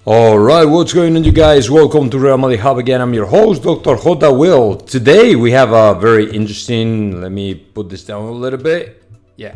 Alright, what's going on, you guys? Welcome to Real Madrid Hub again. I'm your host, Dr. Jota Will. Today we have a very interesting, let me put this down a little bit. Yeah.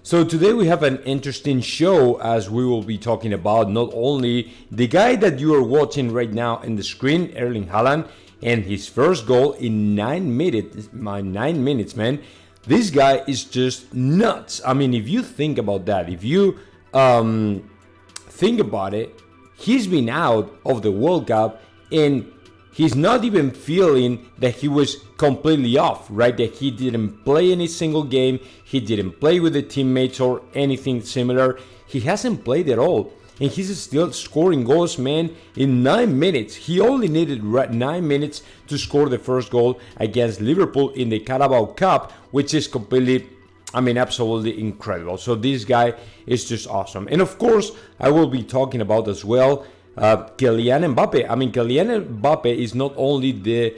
So today we have an interesting show as we will be talking about not only the guy that you are watching right now in the screen, Erling Haaland, and his first goal in 9 minutes. 9 minutes, man. This guy is just nuts. I mean, if you think about that, if you think about it, he's been out of the World Cup and he's not even feeling that he was completely off, right? That he didn't play any single game, he didn't play with the teammates or anything similar. He hasn't played at all. And he's still scoring goals, man, in 9 minutes. He only needed 9 minutes to score the first goal against Liverpool in the Carabao Cup, which is completely, absolutely incredible. So this guy is just awesome. And of course, I will be talking about as well Kylian Mbappe. Kylian Mbappe is not only the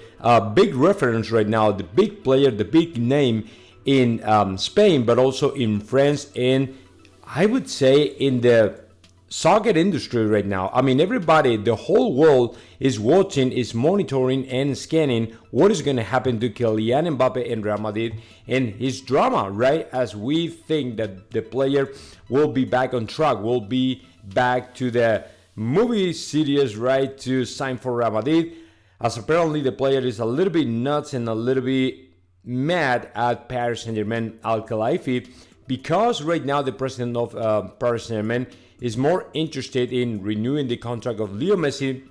big reference right now, the big player, the big name in Spain, but also in France and I would say in the soccer industry right now. Everybody, the whole world is watching, is monitoring and scanning what is going to happen to Kylian Mbappe and Real Madrid and his drama, right? As we think that the player will be back on track, will be back to the movie series, right, to sign for Real Madrid. As apparently the player is a little bit nuts and a little bit mad at Paris Saint-Germain, Al-Khelaifi, because right now the president of Paris Saint-Germain is more interested in renewing the contract of Leo Messi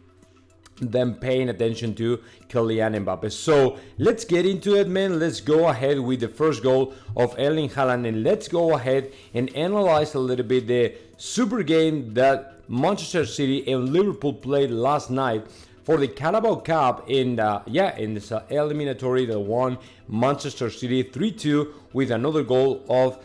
than paying attention to Kylian Mbappe. So let's get into it, man. Let's go ahead with the first goal of Erling Haaland and let's go ahead and analyze a little bit the super game that Manchester City and Liverpool played last night for the Carabao Cup in this eliminatory that won Manchester City 3-2 with another goal of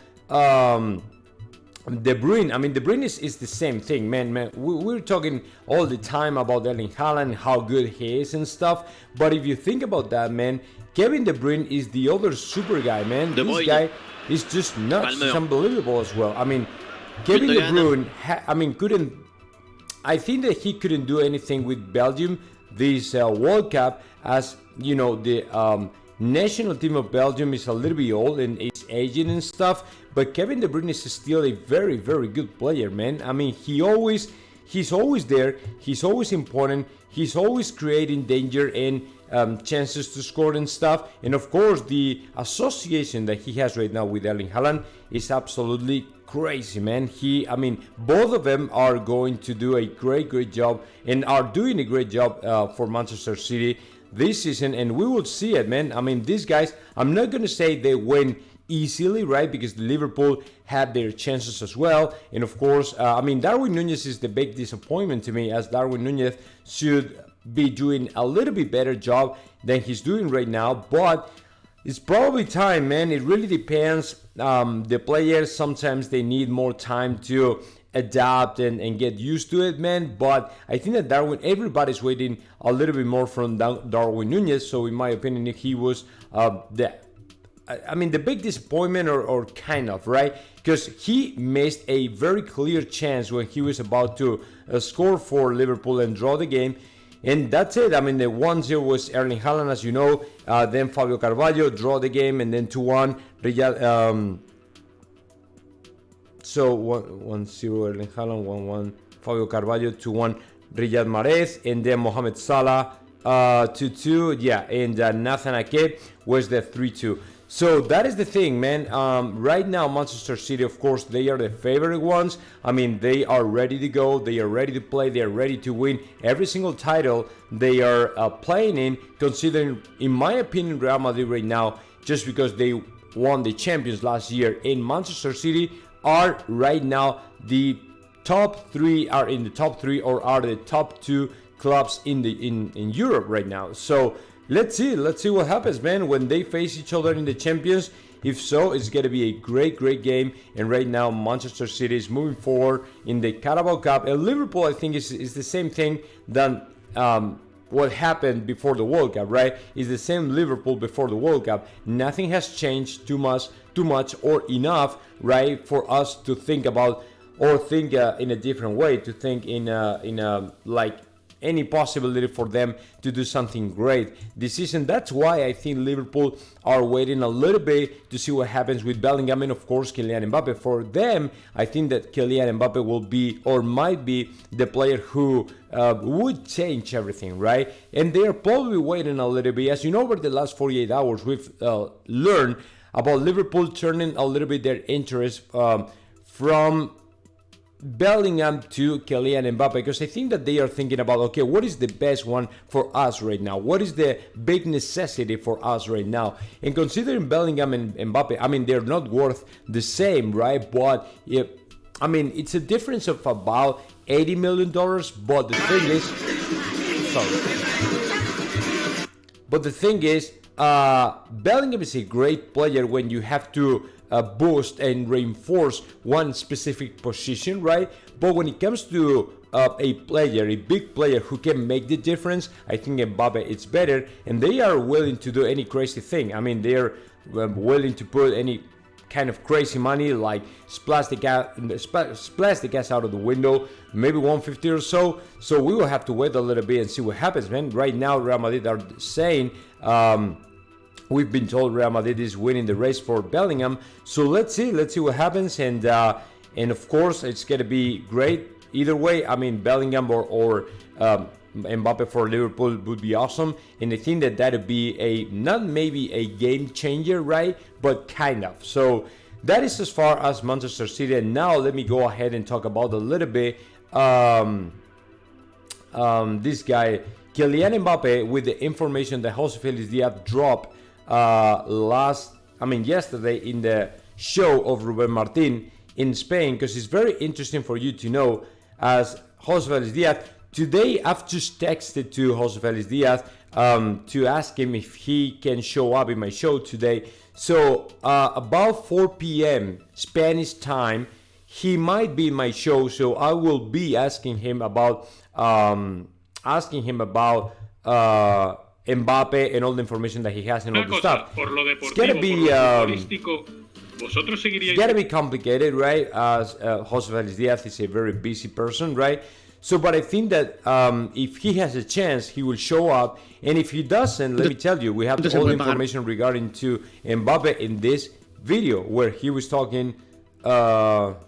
De Bruyne. De Bruyne is the same thing, man. We're talking all the time about Erling Haaland, how good he is and stuff. But if you think about that, man, Kevin De Bruyne is the other super guy, man. This guy is just nuts. It's unbelievable as well. Kevin De Bruyne, couldn't. I think that he couldn't do anything with Belgium this World Cup, as you know the national team of Belgium is a little bit old and it's aging and stuff, but Kevin De Bruyne is still a very, very good player, man. He's always there, he's always important, he's always creating danger and chances to score and stuff. And of course, the association that he has right now with Erling Haaland is absolutely crazy, man. Both of them are going to do a great job and are doing a great job for Manchester City this season, and we will see it, man. These guys, I'm not going to say they win easily, right? Because Liverpool had their chances as well. And of course, Darwin Núñez is the big disappointment to me, as Darwin Núñez should be doing a little bit better job than he's doing right now. But it's probably time, man. It really depends. The players, sometimes they need more time to adapt and get used to it, man. But I think that everybody's waiting a little bit more from Darwin Núñez. So in my opinion, he was the big disappointment or kind of, right? Because he missed a very clear chance when he was about to score for Liverpool and draw the game. And that's it. The 1-0 was Erling Haaland, as you know. Then Fabio Carvalho draw the game, and then 2-1 Riyad. So 1-0 Erling Haaland, 1-1 Fabio Carvalho, 2-1 Riyad Mahrez, and then Mohamed Salah 2-2. Yeah, and Nathan Ake was the 3-2. So that is the thing, man. Right now, Manchester City, of course, they are the favorite ones. They are ready to go. They are ready to play. They are ready to win every single title they are playing in, considering, in my opinion, Real Madrid right now, just because they won the Champions last year, in Manchester City are right now the top three, are in the top three, or are the top two clubs in Europe right now. So let's see what happens, man, when they face each other in the Champions. If so, it's going to be a great game. And right now, Manchester City is moving forward in the Carabao Cup. And Liverpool, I think, is the same thing than what happened before the World Cup, right? It's the same Liverpool before the World Cup. Nothing has changed too much or enough, right, for us to think about or think in a different way, to think in a like any possibility for them to do something great this season. That's why I think Liverpool are waiting a little bit to see what happens with Bellingham and of course Kylian Mbappe. For them, I think that Kylian Mbappe will be or might be the player who would change everything, right? And they're probably waiting a little bit. As you know, over the last 48 hours, we've learned about Liverpool turning a little bit their interest from Bellingham to Kylian Mbappe, because I think that they are thinking about, okay, what is the best one for us right now? What is the big necessity for us right now? And considering Bellingham and Mbappe, I mean, they're not worth the same, right? But I mean, it's a difference of about $80 million. But the thing is, but the thing is, Bellingham is a great player when you have to boost and reinforce one specific position, right? But when it comes to a player, a big player who can make the difference, I think Mbappe is better, and they are willing to do any crazy thing. I mean, they're willing to put any kind of crazy money, like splash the gas out of the window, maybe 150 or so. So we will have to wait a little bit and see what happens, man. Right now, Real Madrid are saying, we've been told Real Madrid is winning the race for Bellingham. So let's see what happens. And of course, it's going to be great either way. I mean, Bellingham or Mbappe for Liverpool would be awesome. And I think that would be not maybe a game changer, right? But kind of. So that is as far as Manchester City. And now let me go ahead and talk about a little bit this guy, Kylian Mbappe, with the information that Jose Felix Diaz dropped yesterday in the show of Ruben Martin in Spain, because it's very interesting for you to know, as Jose Felix Diaz, today I've just texted to Jose Felix Diaz to ask him if he can show up in my show today. So about 4 p.m. Spanish time, he might be in my show, so I will be asking him about Mbappe and all the information that he has and all the stuff. It's gonna be complicated, right? As Jose Felix Diaz is a very busy person, right? So, but I think that if he has a chance, he will show up. And if he doesn't, let me tell you, we have all the information regarding to Mbappe in this video where he was talking about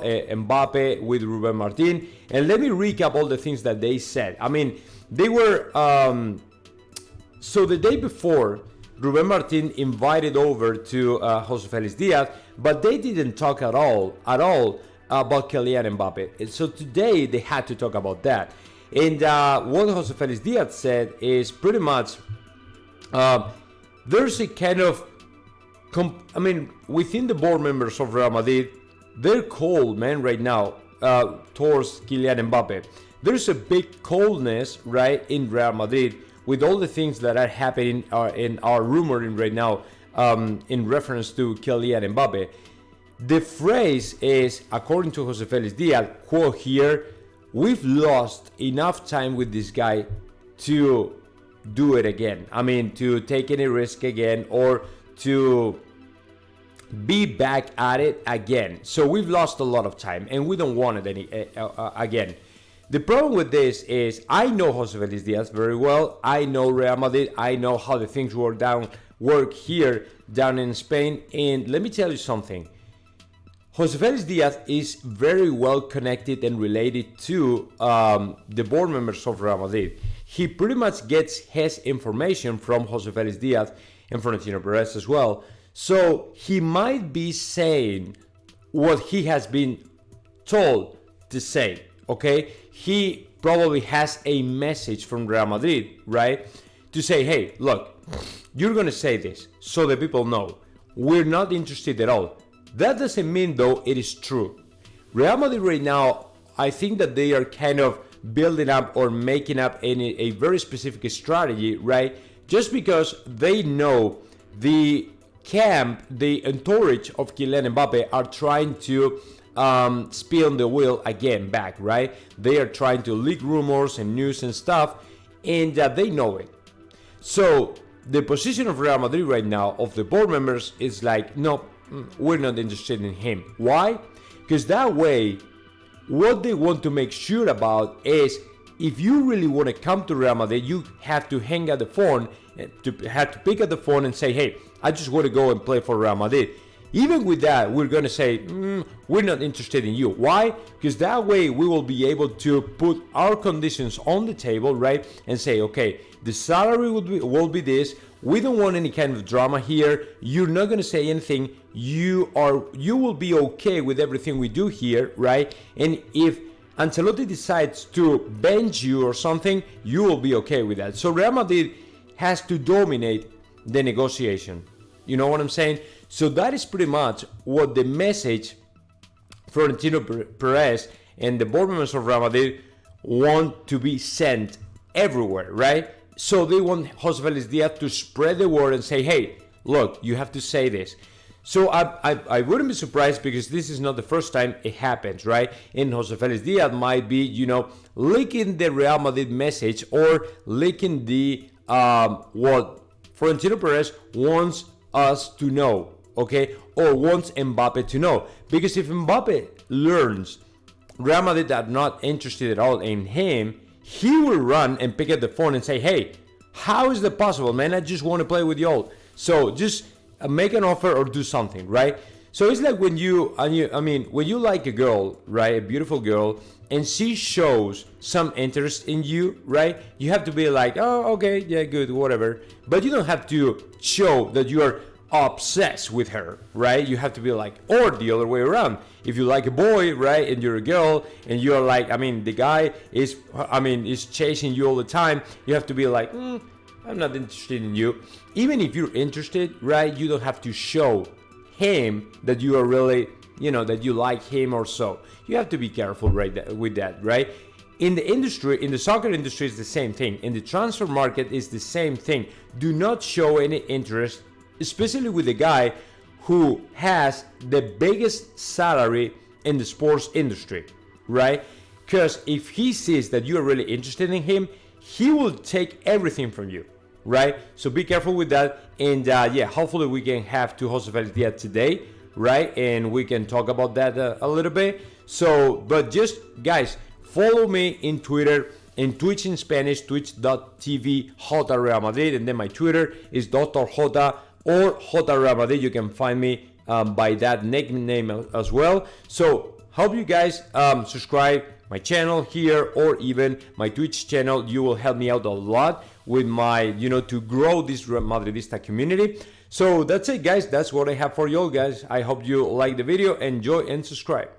Mbappe with Ruben Martin. And let me recap all the things that they said. I mean, they were so the day before, Ruben Martin invited over to Jose Felix Diaz, but they didn't talk at all about Kylian Mbappe. So today they had to talk about that. And what Jose Felix Diaz said is pretty much there's a kind of within the board members of Real Madrid, they're cold, man, right now towards Kylian Mbappe. There's a big coldness, right, in Real Madrid with all the things that are happening and are rumoring right now in reference to Kylian Mbappe. The phrase is, according to Jose Felix Diaz, quote here, "We've lost enough time with this guy to do it again. I mean, to take any risk again or to be back at it again. So we've lost a lot of time and we don't want it again." The problem with this is, I know Jose Felix Diaz very well. I know Real Madrid. I know how the things work here down in Spain. And let me tell you something. Jose Felix Diaz is very well connected and related to the board members of Real Madrid. He pretty much gets his information from Jose Felix Diaz and Florentino Perez as well. So he might be saying what he has been told to say, okay? He probably has a message from Real Madrid, right? To say, hey, look, you're going to say this so the people know. We're not interested at all. That doesn't mean, though, it is true. Real Madrid right now, I think that they are kind of building up or making up a very specific strategy, right? Just because they know the camp, the entourage of Kylian Mbappe are trying to spin the wheel again back, right? They are trying to leak rumors and news and stuff, and they know it. So the position of Real Madrid right now, of the board members, is like, no, we're not interested in him. Why? Because that way, what they want to make sure about is if you really want to come to Real Madrid, you have to hang up the phone, have to pick up the phone and say, hey, I just want to go and play for Real Madrid. Even with that, we're going to say, we're not interested in you. Why? Because that way we will be able to put our conditions on the table, right? And say, okay, the salary will be this. We don't want any kind of drama here. You're not going to say anything. You will be okay with everything we do here, right? And if Ancelotti decides to bench you or something, you will be okay with that. So Real Madrid has to dominate the negotiation. You know what I'm saying? So that is pretty much what the message Florentino Perez and the board members of Real Madrid want to be sent everywhere, right? So they want Jose Felix Diaz to spread the word and say, hey, look, you have to say this. So I wouldn't be surprised because this is not the first time it happens, right? And Jose Felix Diaz might be, leaking the Real Madrid message or leaking the what Florentino Perez wants us to know, okay? Or wants Mbappe to know. Because if Mbappe learns Real Madrid are not interested at all in him, he will run and pick up the phone and say, hey, how is that possible, man? I just want to play with y'all. So just make an offer or do something, right? So it's like when when you like a girl, right, a beautiful girl, and she shows some interest in you, right? You have to be like, oh, okay, yeah, good, whatever. But you don't have to show that you are obsessed with her, right? You have to be like, or the other way around. If you like a boy, right, and you're a girl, and you're like, the guy is chasing you all the time, you have to be like, I'm not interested in you. Even if you're interested, right, you don't have to show him that you are really, that you like him or so. You have to be careful with that, right? In the industry, in the soccer industry, it's the same thing. In the transfer market, it's the same thing. Do not show any interest, especially with a guy who has the biggest salary in the sports industry, right? Because if he sees that you are really interested in him, he will take everything from you, right? So be careful with that. And hopefully we can have to Jose Felix Diaz today, right? And we can talk about that a little bit. So, but just guys, follow me in Twitter, in Twitch in Spanish, twitch.tv Jota Real Madrid, and then my Twitter is Dr. Jota or Jota Real Madrid. You can find me by that nickname as well. So hope you guys subscribe my channel here or even my Twitch channel. You will help me out a lot with my, to grow this Real Madridista community. So that's it, guys. That's what I have for you all, guys. I hope you like the video. Enjoy and subscribe.